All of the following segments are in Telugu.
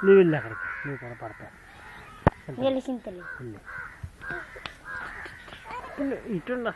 నువ్వు వెళ్ళి అక్కడికి నువ్వు కనపడతా ఇటున్నా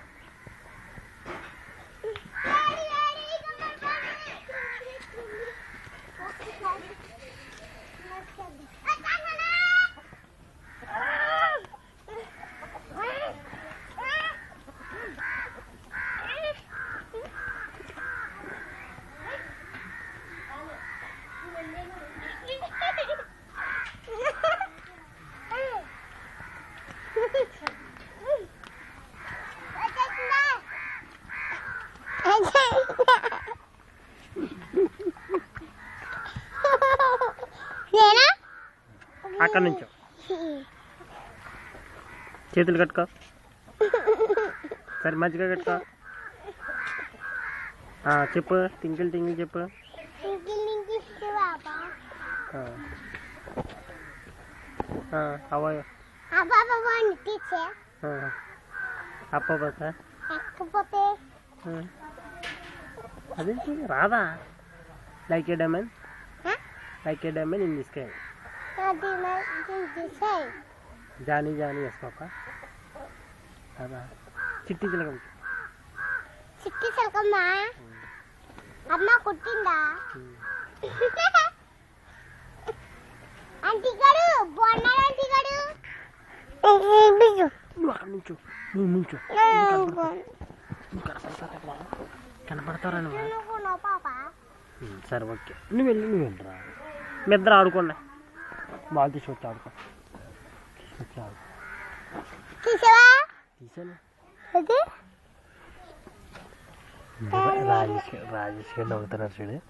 అక్కడి నుంచో చేతులు కట్టుకో సరే మంచిగా కట్టుకో చెప్పు టింకిల్ టింకిల్ చెప్పు అవయో అప్పపోతే అదేంటి రాదా like a diamond in this sky జానీ వేసుకోక అదా చిట్టి చిలకమ్మ అమ్మ కుట్టిందా అంటిగాడు బొన్నాడు అంటిగాడు నుంచో నుంచో కనపడతారా నువ్వు సరే ఓకే నువ్వు వెళ్ళరా మీ ఇద్దరు ఆడుకోండి బాల్ తీసుకొచ్చి ఆడుకో తీసాను రాజేష్ గారు నవ్వుతున్నారు చూడు